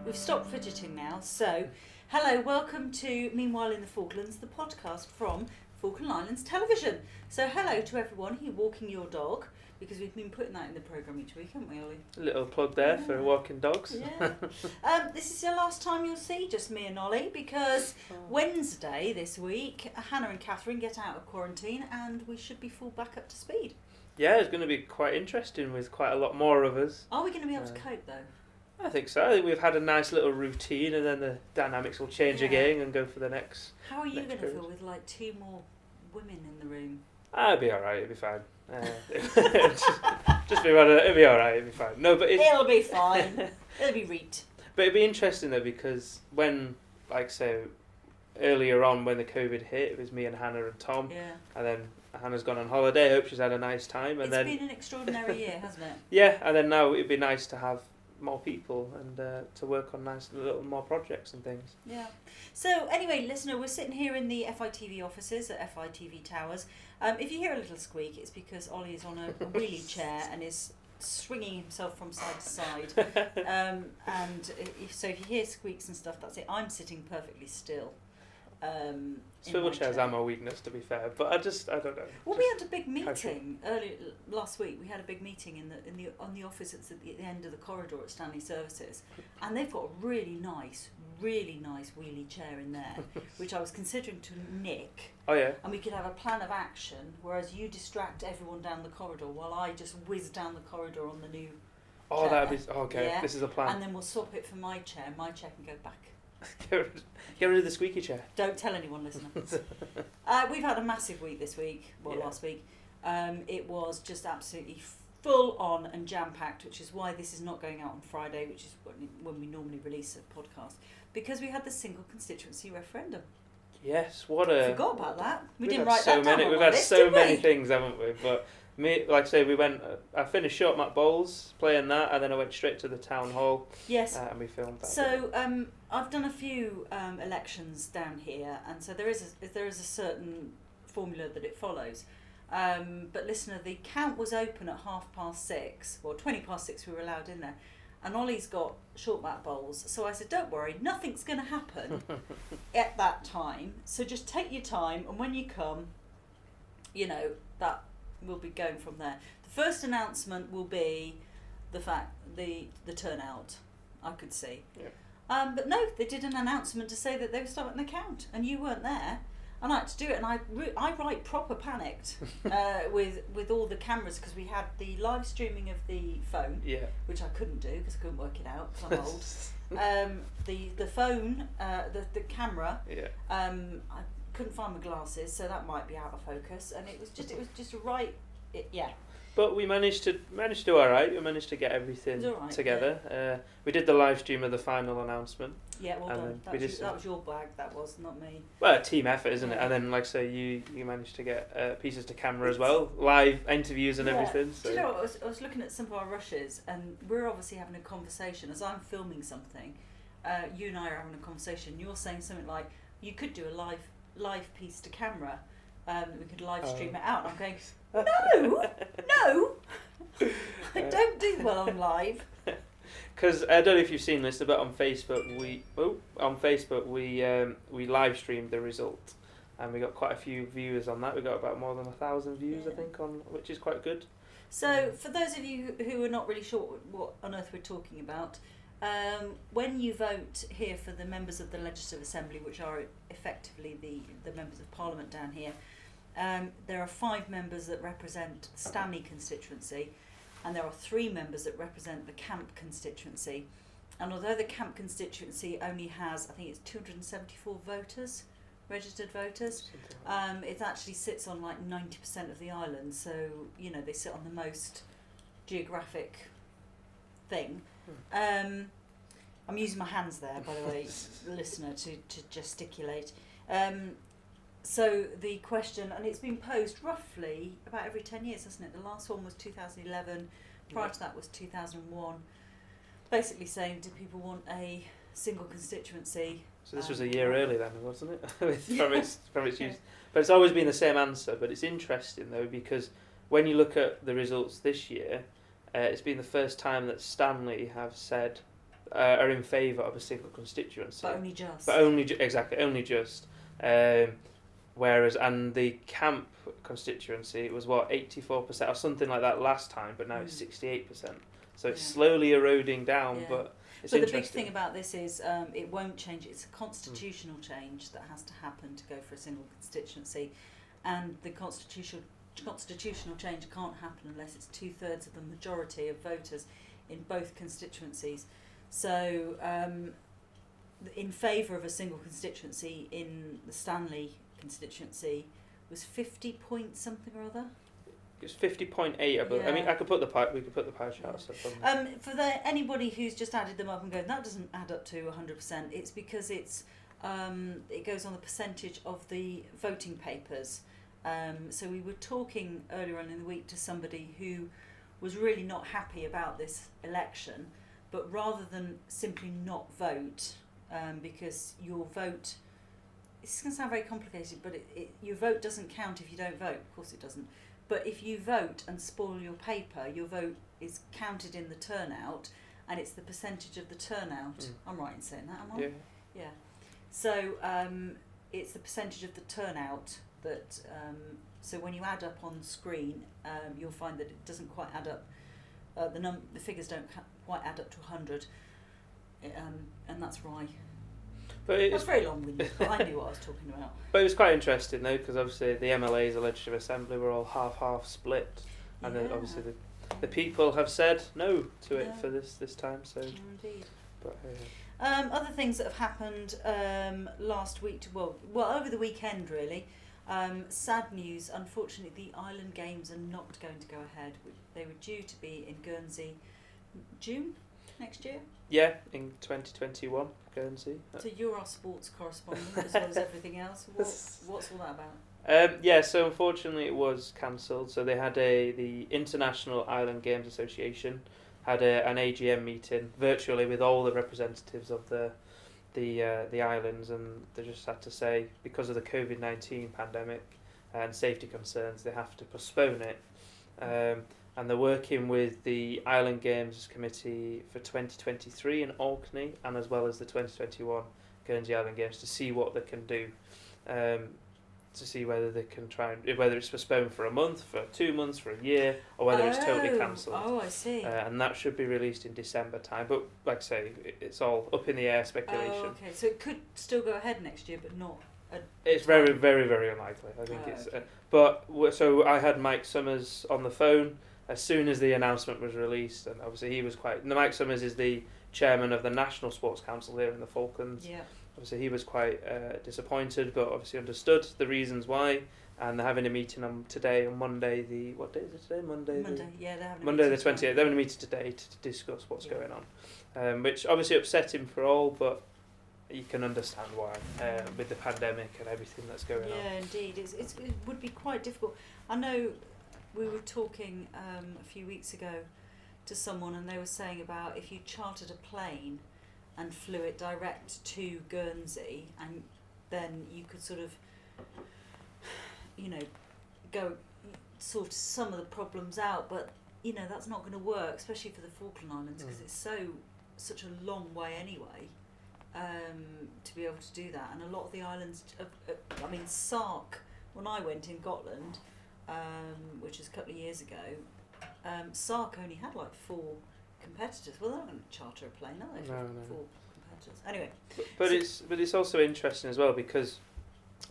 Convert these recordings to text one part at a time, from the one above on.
We've stopped fidgeting now. So, hello, welcome to Meanwhile in the Falklands, the podcast from Falkland Islands television. So, hello to everyone who's walking your dog, because we've been putting that in the programme each week, haven't we, Ollie? A little plug there for walking dogs. Yeah. This is the last time you'll see just me and Ollie, because Wednesday this week, Hannah and Catherine get out of quarantine and we should be full back up to speed. Yeah, it's going to be quite interesting with quite a lot more of us. Are we going to be able to cope, though? I think so. I think we've had a nice little routine, and then the dynamics will change again and go for the next. How are you going to period. feel with like two more women in the room? I'll be alright, it'll be fine. Just be rather, it'll be alright, it'll be fine. No, but it'll be fine. It'll be reet. But it'll be interesting though, because when, like so, earlier on when the COVID hit, it was me and Hannah and Tom. Yeah. And then Hannah's gone on holiday. I hope she's had a nice time. And it's been an extraordinary year, hasn't it? Yeah, and then now it'd be nice to have more people and to work on nice little more projects and things. Yeah. So anyway, listener, we're sitting here in the FITV offices at FITV Towers. If you hear a little squeak, it's because Ollie is on a wheelie chair and is swinging himself from side to side. So if you hear squeaks and stuff, that's it. I'm sitting perfectly still. Swivel chairs are my weakness, to be fair, but I don't know. Well, we had a big meeting earlier last week. We had a big meeting on the office at the end of the corridor at Stanley Services, and they've got a really nice wheelie chair in there, which I was considering to nick. Oh yeah. And we could have a plan of action, whereas you distract everyone down the corridor while I just whiz down the corridor on the new. Oh, chair. that'd be okay. Yeah. This is a plan. And then we'll swap it for my chair. My chair can go back. Get rid of the squeaky chair. Don't tell anyone, listener. We've had a massive week this week. Last week. It was just absolutely full on and jam packed, which is why this is not going out on Friday, which is when we normally release a podcast, because we had the single constituency referendum. Yes, what a. Forgot about that. We didn't had write so that down. Many, we've had so many things, haven't we? But me, like I say, we went. I finished Short Mat Bowls playing that, and then I went straight to the town hall. Yes. And we filmed that. So I've done a few elections down here, and so there is a certain formula that it follows. But listener, the count was open at 6:30. Well, 6:20 we were allowed in there, and Ollie's got Short Mat Bowls. So I said, don't worry, nothing's going to happen at that time. So just take your time, and when you come, that. We'll be going from there. The first announcement will be the turnout, I could see. Yeah. But no, they did an announcement to say that they were starting the count, and you weren't there. And I had to do it, and I right proper panicked with all the cameras, because we had the live streaming of the phone, which I couldn't do because I couldn't work it out because I'm old. The phone, the camera. Yeah. I couldn't find my glasses, so that might be out of focus, and it was just right. But we managed to do all right. We managed to get everything together. Yeah. We did the live stream of the final announcement. Yeah, well done. That was your bag. That was not me. Well, team effort, isn't it? And then, like I say, you managed to get pieces to camera as well, live interviews and everything. So. Do you know what? I was looking at some of our rushes, and we're obviously having a conversation as I'm filming something. You and I are having a conversation. You're saying something like, "You could do a live piece to camera. We could live stream it out." And I'm going, no, I don't do well on live. Because I don't know if you've seen this, but on Facebook we live streamed the result, and we got quite a few viewers on that. We got about more than 1,000 views, I think, which is quite good. So for those of you who are not really sure what on earth we're talking about, when you vote here for the members of the Legislative Assembly, which are effectively the members of Parliament down here, there are 5 members that represent the Stanley constituency, and there are 3 members that represent the Camp constituency. And although the Camp constituency only has, I think it's 274 voters, registered voters, it actually sits on like 90% of the island, so they sit on the most geographic thing. I'm using my hands there, by the way, listener, to gesticulate. So the question, and it's been posed roughly about every 10 years, hasn't it? The last one was 2011, prior to that was 2001. Basically saying, do people want a single constituency? So this was a year early then, wasn't it? from its use. But it's always been the same answer. But it's interesting though, because when you look at the results this year, it's been the first time that Stanley have said are in favour of a single constituency. But only just. But exactly, only just. Whereas, and the Camp constituency, it was 84% or something like that last time, but now it's 68%. So it's slowly eroding down, but it's But interesting. the big thing about this is it won't change. It's a constitutional change that has to happen to go for a single constituency, and the constitutional change can't happen unless it's 2/3 of the majority of voters in both constituencies. So in favour of a single constituency in the Stanley constituency was 50 point something or other. It's 50.8, I believe. I mean, we could put the pie charts up. For anybody who's just added them up and going, that doesn't add up to 100%. It's because it goes on the percentage of the voting papers. So we were talking earlier on in the week to somebody who was really not happy about this election, but rather than simply not vote, because your vote, it's going to sound very complicated, but your vote doesn't count if you don't vote. Of course it doesn't. But if you vote and spoil your paper, your vote is counted in the turnout, and it's the percentage of the turnout. I'm right in saying that, am I? Yeah. So it's the percentage of the turnout that. So when you add up on screen, you'll find that it doesn't quite add up. The figures don't quite add up to 100, and that's why. But that's very long-winded, but I knew what I was talking about. But it was quite interesting though, because obviously the MLAs, the Legislative Assembly, were all half split, and then obviously the people have said no to it for this time. So indeed. But other things that have happened last week, well over the weekend really. Sad news. Unfortunately, the Island Games are not going to go ahead. They were due to be in Guernsey, June next year. Yeah, in 2021, Guernsey. So you're our sports correspondent as well as everything else. What's all that about? So unfortunately it was cancelled. So they had the International Island Games Association had an AGM meeting virtually with all the representatives of the islands, and they just had to say because of the COVID-19 pandemic and safety concerns they have to postpone it. And they're working with the Island Games Committee for 2023 in Orkney, and as well as the 2021 Guernsey Island Games to see what they can do, to see whether they can whether it's postponed for a month, for 2 months, for a year, or whether it's totally cancelled. Oh, I see. And that should be released in December time. But like I say, it's all up in the air, speculation. Oh, okay. So it could still go ahead next year, but not. It's very, very, very unlikely. I think it's. Okay. So I had Mike Summers on the phone as soon as the announcement was released, and obviously he was Mike Summers is the chairman of the National Sports Council here in the Falklands. Yeah. Obviously he was quite disappointed, but obviously understood the reasons why, and they're having a meeting on Monday, what day is it today? Monday, they're having Monday the 28th. They're having a meeting today to discuss what's going on, which obviously upset him for all, but you can understand why, with the pandemic and everything that's going on. Yeah, indeed. It would be quite difficult. I know we were talking a few weeks ago to someone, and they were saying about if you chartered a plane and flew it direct to Guernsey, and then you could sort of, go sort some of the problems out, but that's not going to work, especially for the Falkland Islands, because it's such a long way anyway, to be able to do that. And a lot of the islands, Sark, when I went in Gotland, which was a couple of years ago, Sark only had like 4 competitors. Well, they're not going to charter a plane, are they? No. 4 competitors. Anyway. But it's also interesting as well because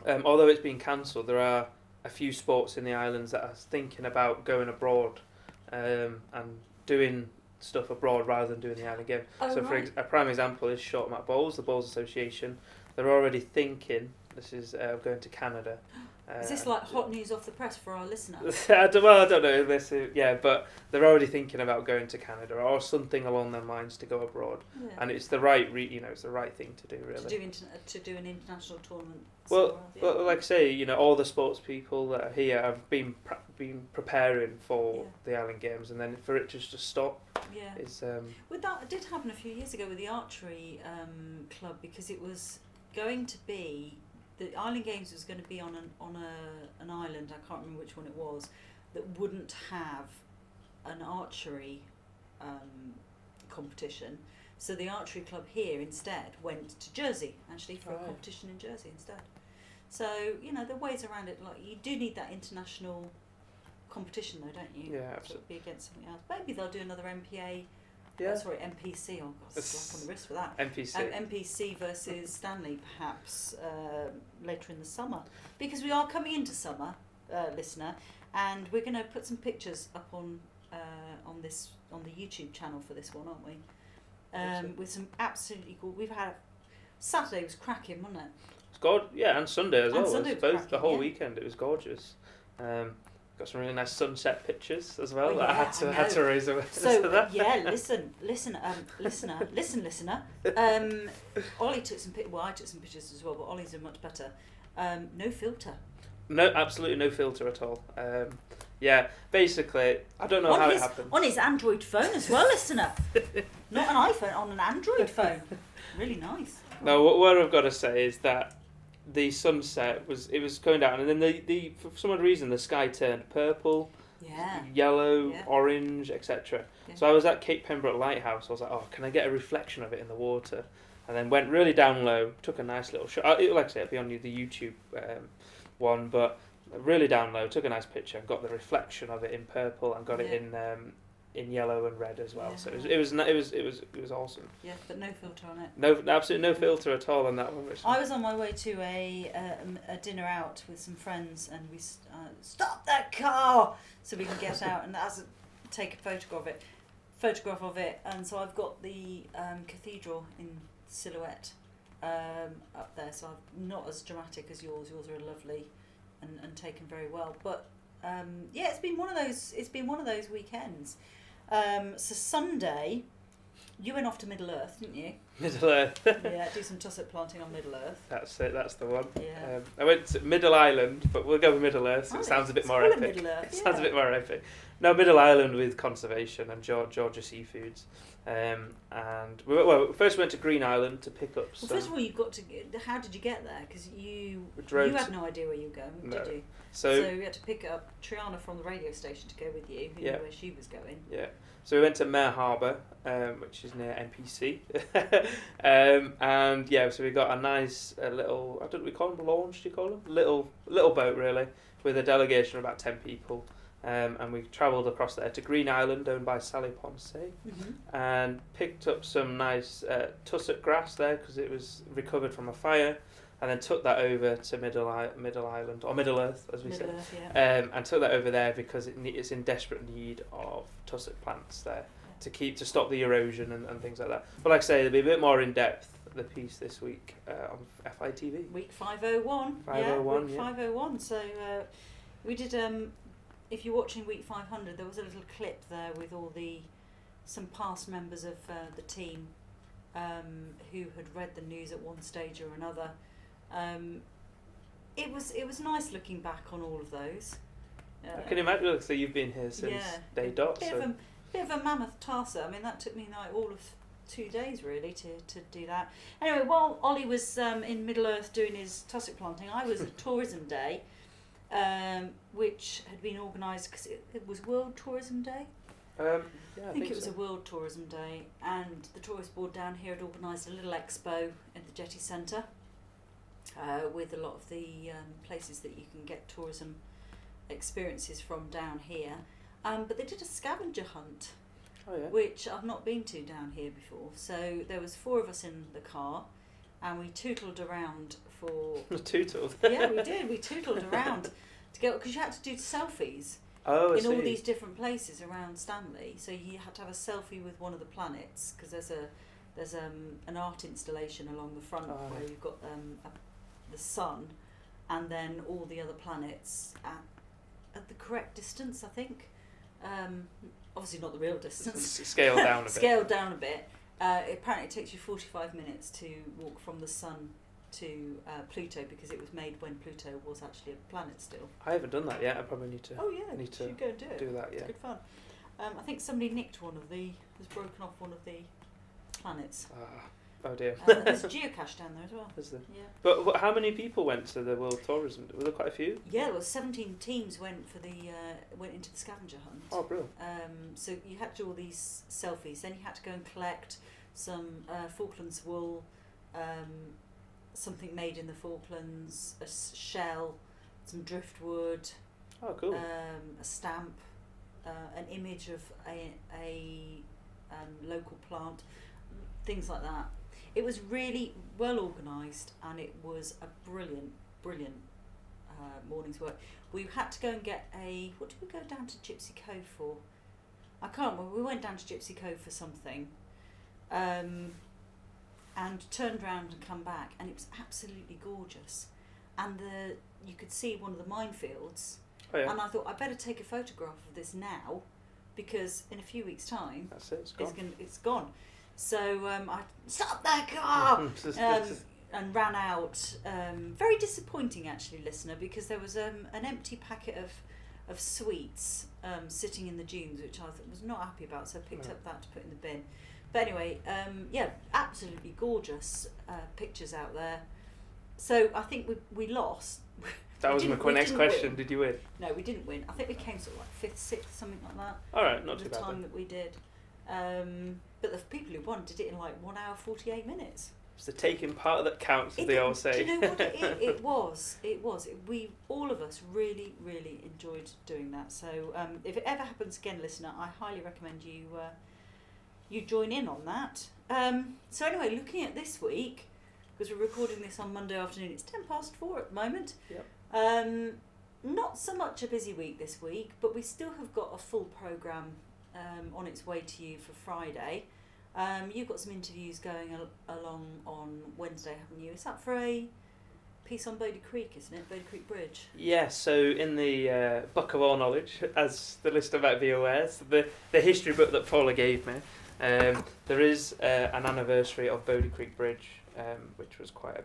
although it's been cancelled, there are a few sports in the islands that are thinking about going abroad and doing stuff abroad rather than doing the island game. So for a prime example is Short Mat Bowls, the Bowls Association. They're already thinking this is going to Canada. Is this like hot news off the press for our listeners? I don't know. But they're already thinking about going to Canada or something along their lines to go abroad, and it's the right, it's the right thing to do, really. To do an international tournament. Well, like I say, all the sports people that are here have been preparing for the Island Games, and then for it just to stop. Yeah. It did happen a few years ago with the archery club, because it was going to be. The Island Games was going to be on an island, I can't remember which one it was, that wouldn't have an archery competition. So the archery club here instead went to Jersey, actually, for a Right. competition in Jersey instead. So, you know, there are ways around it. Like, you do need that international competition, though, don't you? Yeah, So absolutely. it'd be against something else. Maybe they'll do another MPA. Yeah. Sorry, MPC. Oh, God, slap on the wrist for that. NPC. MPC versus Stanley, perhaps later in the summer, because we are coming into summer, listener, and we're going to put some pictures up on the YouTube channel for this one, aren't we? Awesome. With some absolutely cool. We've had Saturday was cracking, wasn't it? It's gorgeous. Yeah, and Sunday as And well. Sunday It was was both the cracking, whole yeah. weekend. It was gorgeous. Got some really nice sunset pictures as well. Oh, that I yeah, had to raise awareness So to that. yeah, listener. Ollie took some pictures. Well, I took some pictures as well, but Ollie's are much better. No filter. No, absolutely no filter at all. Yeah, basically, I don't know how it happened. On his Android phone as well, listener. Not an iPhone, on an Android phone. Really nice. No, what I've got to say is that the sunset was going down, and then the for some odd reason the sky turned purple, Yeah. yellow, Yeah. orange, etc. Yeah. So I was at Cape Pembroke Lighthouse. I was like, oh, can I get a reflection of it in the water? And then went really down low, took a nice little shot. Like I say, it'll be on the YouTube one, but really down low, took a nice picture and got the reflection of it in purple and got it in yellow and red as well. Yeah. So it was awesome. Yeah, but no filter on it. No, absolutely no filter at all on that one. I was on my way to a dinner out with some friends, and we stop that car so we can get out and take a photograph of it. And so I've got the cathedral in silhouette up there. So I'm not as dramatic as yours. Yours are lovely and taken very well. But yeah, it's been one of those weekends. So Sunday, you went off to Middle Earth, didn't you? Middle Earth. Yeah, do some tussock planting on Middle Earth. That's it. That's the one. Yeah. I went to Middle Island, but we'll go with Middle Earth. So it sounds a bit more epic. Middle Earth, It sounds a bit more epic. No, Middle Island with conservation and Georgia seafoods. And first we went to Green Island to pick up some. Well, first of all, you got to. How did you get there? Because you drove had no idea where you were going, No. did you? So you had to pick up Triana from the radio station to go with you, who knew where she was going. yeah. So we went to Mare Harbour, which is near NPC, and yeah, so we got a nice little, I don't know, we call them launch. Do you call them little boat really, with a delegation of about 10 people, and we travelled across there to Green Island, owned by Sally Ponce, Mm-hmm. and picked up some nice tussock grass there because it was recovered from a fire. And then took that over to Middle Island, or Middle Earth, as we say. Middle Earth, yeah. And took that over there because it's in desperate need of tussock plants there to stop the erosion and things like that. But like I say, there'll be a bit more in depth the piece this week on FITV. Week 501. 501, Week 501. So we did. If you're watching Week 500, there was a little clip there with some past members of the team who had read the news at one stage or another. It was nice looking back on all of those. I can imagine. So you've been here since day dot. Bit of a mammoth task. I mean, that took me like all of 2 days really to do that. Anyway, while Ollie was in Middle Earth doing his tussock planting, I was at Tourism Day, which had been organised because it was World Tourism Day. Yeah, I think it was a World Tourism Day, and the tourist board down here had organised a little expo in the Jetty Centre with a lot of the places that you can get tourism experiences from down here. But they did a scavenger hunt, which I've not been to down here before. So there was 4 of us in the car, and we tootled around for... Tootled? Yeah, we did. We tootled around to go, because you had to do selfies. In all these different places around Stanley, so you had to have a selfie with one of the planets, because there's an art installation along the front where you've got the sun, and then all the other planets at the correct distance, I think. Obviously not the real distance. Scaled down a bit. Scaled down a bit. Apparently it takes you 45 minutes to walk from the sun to Pluto, because it was made when Pluto was actually a planet still. I haven't done that yet. I probably need to. Oh yeah, need to should go and do it. Do that. Yeah. It's good fun. I think somebody nicked has broken off one of the planets. Oh dear. There's a geocache down there as well. Is there? Yeah. But how many people went to the World Tourism? Were there quite a few? Yeah, there were 17 teams went into the scavenger hunt. Oh, brilliant. So you had to do all these selfies. Then you had to go and collect some Falklands wool, something made in the Falklands, a shell, some driftwood. Oh, cool. A stamp, an image of a local plant, things like that. It was really well organised, and it was a brilliant morning's work. We had to go and get what did we go down to Gypsy Cove for? I can't remember. We went down to Gypsy Cove for something, and turned round and come back, and it was absolutely gorgeous. And you could see one of the minefields. Oh, yeah. And I thought, I better take a photograph of this now, because in a few weeks' time, that's it, it's gone. So I stopped that car and ran out. Very disappointing, actually, listener, because there was an empty packet of sweets sitting in the dunes, which I was not happy about, so I picked up that to put in the bin. But anyway, absolutely gorgeous pictures out there. So I think we lost. That was my next question. Win. Did you win? No, we didn't win. I think we came sort of like 5th, 6th, something like that. All right, not too bad. The time that we did. But the people who won did it in like 1 hour 48 minutes. It's the taking part that counts, as they all say. Do you know what it was? We all of us really enjoyed doing that. So if it ever happens again, listener, I highly recommend you join in on that. So anyway, looking at this week, because we're recording this on Monday afternoon, it's 4:10 at the moment. Yep. Not so much a busy week this week, but we still have got a full programme on its way to you for Friday. You've got some interviews going along on Wednesday, haven't you? Is that for a piece on Bodie Creek, isn't it? Bodie Creek Bridge. Yeah, so in the Book of All Knowledge, as the listener might be aware, so the history book that Paula gave me, there is an anniversary of Bodie Creek Bridge, which was quite a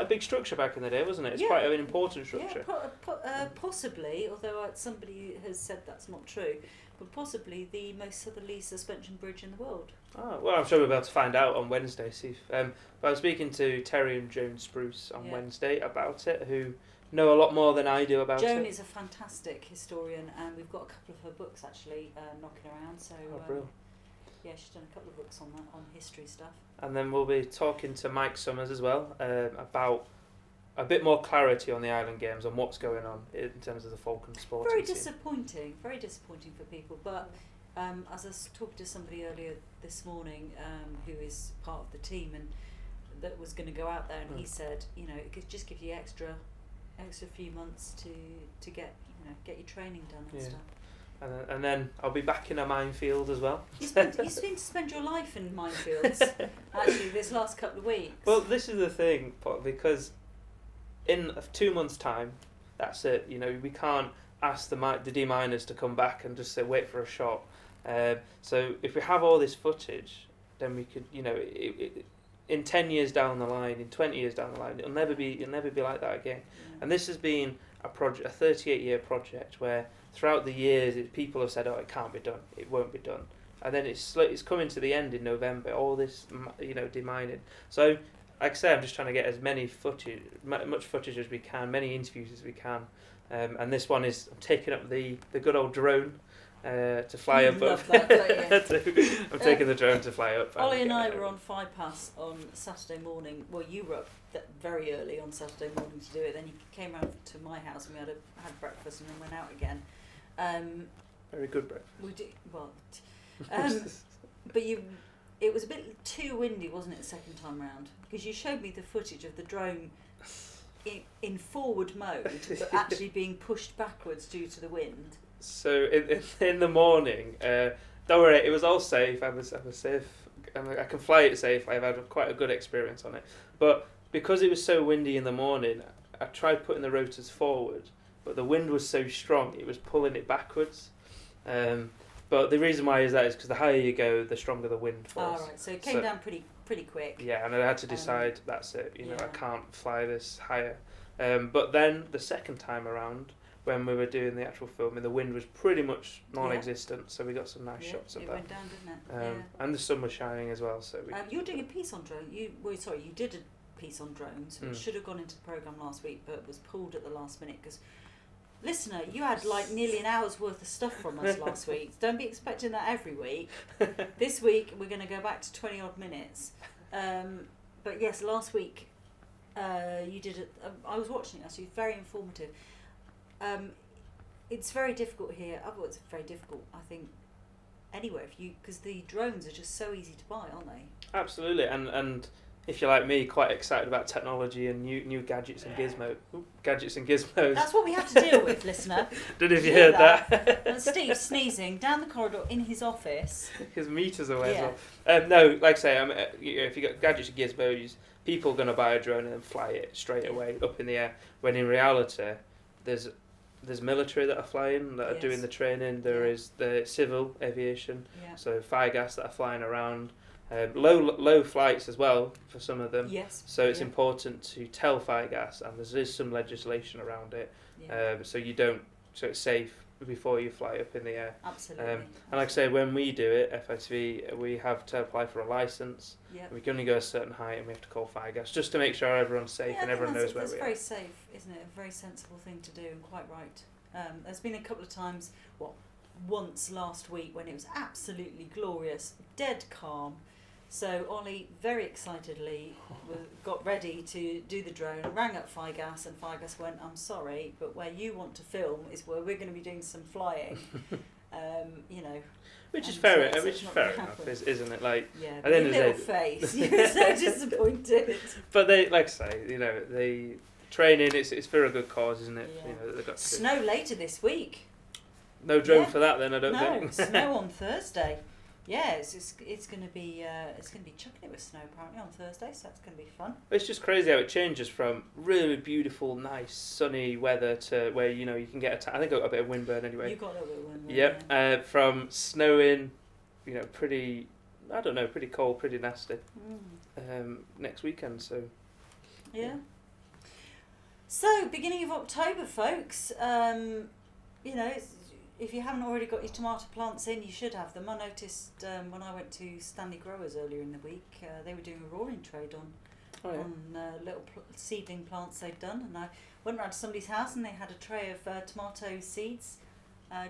big structure back in the day, wasn't it? It's quite an important structure. Yeah, possibly, although somebody has said that's not true, but possibly the most southerly suspension bridge in the world. Oh, well, I'm sure we'll be able to find out on Wednesday. But I was speaking to Terry and Joan Spruce on Wednesday about it, who know a lot more than I do about it. Joan is a fantastic historian, and we've got a couple of her books actually knocking around. So, brilliant. Yeah, she's done a couple of books on that, on history stuff. And then we'll be talking to Mike Summers as well about a bit more clarity on the Island Games and what's going on in terms of the Falkland sporting Very scene. disappointing for people. But as I was talking to somebody earlier this morning who is part of the team and that was going to go out there, and he said, it could just give you extra few months to get your training done and stuff. And then I'll be back in a minefield as well. You seem to spend your life in minefields, actually, this last couple of weeks. Well, this is the thing, because in 2 months' time, that's it. We can't ask the deminers to come back and just say, wait for a shot. So if we have all this footage, then we could, in 10 years down the line, in 20 years down the line, it'll never be like that again. Yeah. And this has been a 38-year project where throughout the years people have said, oh, it can't be done, it won't be done, and then it's coming to the end in November, all this demining. So like I say, I'm just trying to get as much footage as we can, many interviews as we can, and this one is I'm taking up the good old drone to fly up. Love that, don't you? I'm taking the drone to fly up. Ollie and I were on Fipass on Saturday morning. Well, you were up very early on Saturday morning to do it. Then you came round to my house and we had breakfast and then went out again. Very good breakfast. We did well, but it was a bit too windy, wasn't it, the second time round? Because you showed me the footage of the drone in forward mode, but actually being pushed backwards due to the wind. So in the morning, don't worry, it was all safe. I was safe. I can fly it safe. I've had quite a good experience on it. But because it was so windy in the morning, I tried putting the rotors forward, but the wind was so strong it was pulling it backwards. But the reason why is because the higher you go, the stronger the wind falls. Right. So it came down pretty quick. Yeah, and I had to decide that's it. I can't fly this higher. But then the second time around, when we were doing the actual filming, the wind was pretty much non-existent, so we got some nice shots of that. It went down, didn't it? And the sun was shining as well. So you're doing a piece on drones. You did a piece on drones, which should have gone into the programme last week, but was pulled at the last minute because Listener, you had like nearly an hour's worth of stuff from us last week. Don't be expecting that every week. This week we're going to go back to 20 odd minutes. But yes, last week you did it. I was watching it actually. It's very informative. It's very difficult here. Well, it's very difficult, I think, anywhere because the drones are just so easy to buy, aren't they? Absolutely, and if you're like me, quite excited about technology and new gadgets and gizmos. That's what we have to deal with, listener. Don't know if you heard that. And Steve's sneezing down the corridor in his office. His meter's away as well. No, like I say, if you got gadgets and gizmos, people are going to buy a drone and then fly it straight away up in the air. When in reality, there's military that are flying, that are doing the training. There is the civil aviation, so fire gas that are flying around. Low flights as well for some of them. Yes. So it's important to tell fire gas, and there is some legislation around it. So it's safe before you fly up in the air. Absolutely. And like I say, when we do it, FITV, we have to apply for a license. Yep. We can only go a certain height, and we have to call fire gas just to make sure everyone's safe and everyone knows where we are. That's very safe, isn't it? A very sensible thing to do, and quite right. There's been a couple of times, once last week when it was absolutely glorious, dead calm. So Ollie very excitedly got ready to do the drone, rang up Fire Gas, and Fire Gas went, "I'm sorry, but where you want to film is where we're going to be doing some flying." Which is fair enough, isn't it? Like, at the end of the day, face, you're so disappointed. But they, like I say, the training, it's for a good cause, isn't it? Yeah. They've got Snow later this week. No drone for that then, I don't think. No, snow on Thursday. Yeah, it's going to be chucking it with snow apparently on Thursday, so that's going to be fun. It's just crazy how it changes from really beautiful, nice, sunny weather to where you can get I think I got a bit of windburn anyway. You got a little bit of windburn. Yep. Yeah. From snowing, pretty cold, pretty nasty. Next weekend, so. Yeah. So beginning of October, folks. If you haven't already got your tomato plants in, you should have them. I noticed when I went to Stanley Growers earlier in the week, they were doing a roaring trade on little seedling plants they'd done. And I went round to somebody's house and they had a tray of tomato seeds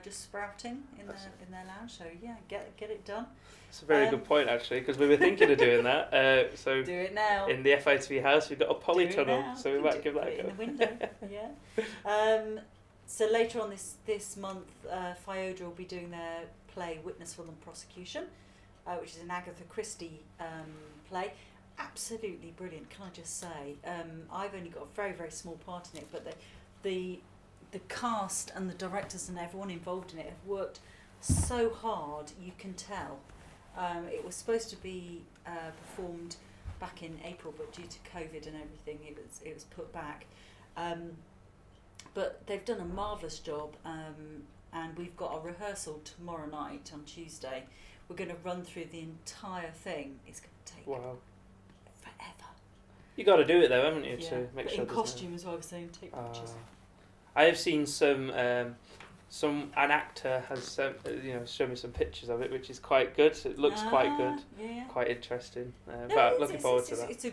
just sprouting in their lounge. So yeah, get it done. It's a very good point actually, because we were thinking of doing that. So do it now. In the FITV house, we've got a polytunnel, so we might give that a go. In the window, yeah. So later on this month, FIODRA will be doing their play Witness for the Prosecution, which is an Agatha Christie play. Absolutely brilliant, can I just say. I've only got a very, very small part in it, but the cast and the directors and everyone involved in it have worked so hard, you can tell. It was supposed to be performed back in April, but due to COVID and everything, it was put back. But they've done a marvellous job, and we've got a rehearsal tomorrow night on Tuesday. We're going to run through the entire thing. It's going to take forever. You got to do it though, haven't you, to make sure. In costume as well. I was saying, take pictures. I have seen an actor has shown me some pictures of it, which is quite good. It looks quite good, quite interesting. But looking forward to that. It's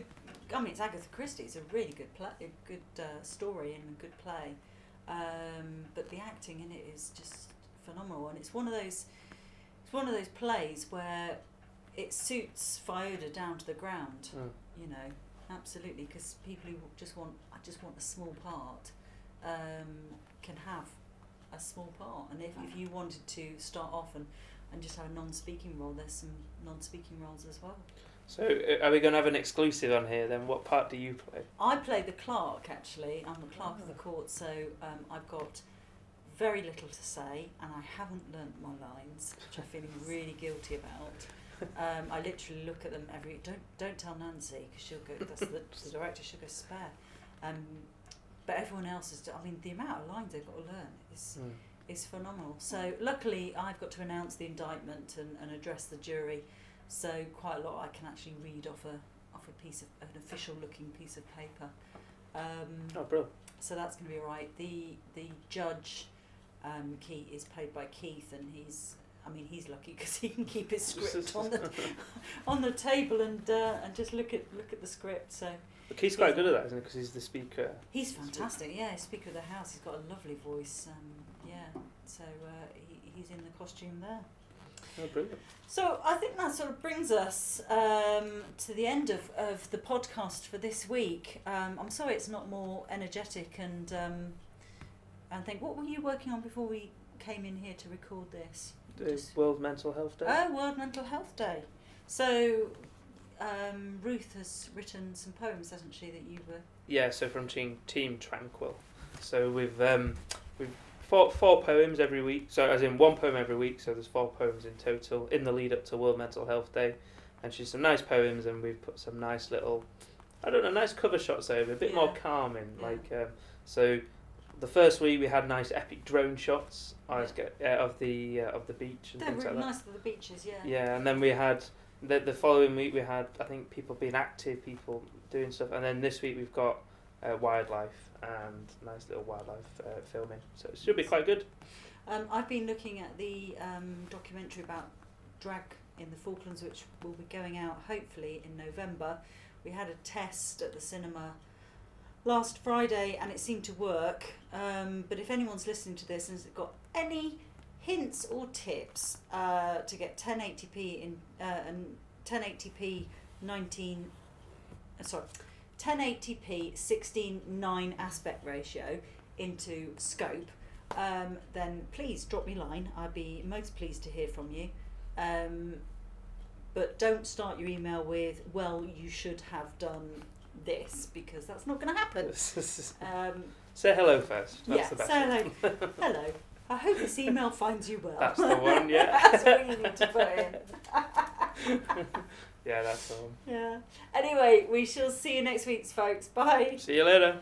Agatha Christie. It's a really good story and a good play. But the acting in it is just phenomenal, and it's one of those plays where it suits FIODRA down to the ground. Absolutely, because people who just want a small part can have a small part, and if you wanted to start off and just have a non-speaking role, there's some non-speaking roles as well. So are we going to have an exclusive on here then? What part do you play? I play the clerk, actually. I'm the clerk of the court, so I've got very little to say, and I haven't learnt my lines, which I'm feeling really guilty about. I literally look at them don't tell Nancy, because she'll go, that's the director, she'll go spare. But everyone else is, the amount of lines they've got to learn is phenomenal. So luckily I've got to announce the indictment and address the jury. So quite a lot I can actually read off an official looking piece of paper. Brilliant. So that's going to be all right. The judge, Keith, is played by Keith, and he's I mean, he's lucky because he can keep his script on the table and just look at the script. So Look, he's quite good at that, isn't he? Because he's the speaker. he's fantastic. Yeah, he's Speaker of the House. He's got a lovely voice. So he's in the costume there. Oh, brilliant. So I think that sort of brings us to the end of the podcast for this week. I'm sorry it's not more energetic and think, what were you working on before we came in here to record this? World Mental Health Day. Oh, World Mental Health Day. So Ruth has written some poems, hasn't she, that you were... Yeah, so from Team Tranquil. So we've four poems every week, so as in one poem every week, so there's 4 poems in total in the lead up to World Mental Health Day, and she's some nice poems, and we've put some nice little, nice cover shots over, a bit more calming, so the first week we had nice epic drone shots of the beach and They're things really like that. nice for the beaches, yeah. Yeah, and then we had the following week we had, I think, people being active, people doing stuff, and then this week we've got wildlife and nice little wildlife filming, so it should be quite good. I've been looking at the documentary about drag in the Falklands, which will be going out hopefully in November. We had a test at the cinema last Friday and it seemed to work, but if anyone's listening to this and has got any hints or tips to get 1080p in and 1080p 1080p 16:9 aspect ratio into scope, then please drop me a line. I'd be most pleased to hear from you. But don't start your email with, well, you should have done this, because that's not going to happen. Say hello first. That's the best. Say hello. Hello. I hope this email finds you well. That's the one, yeah. That's what you need to put in. Yeah, that's the one. Yeah. Anyway, we shall see you next week, folks. Bye. See you later.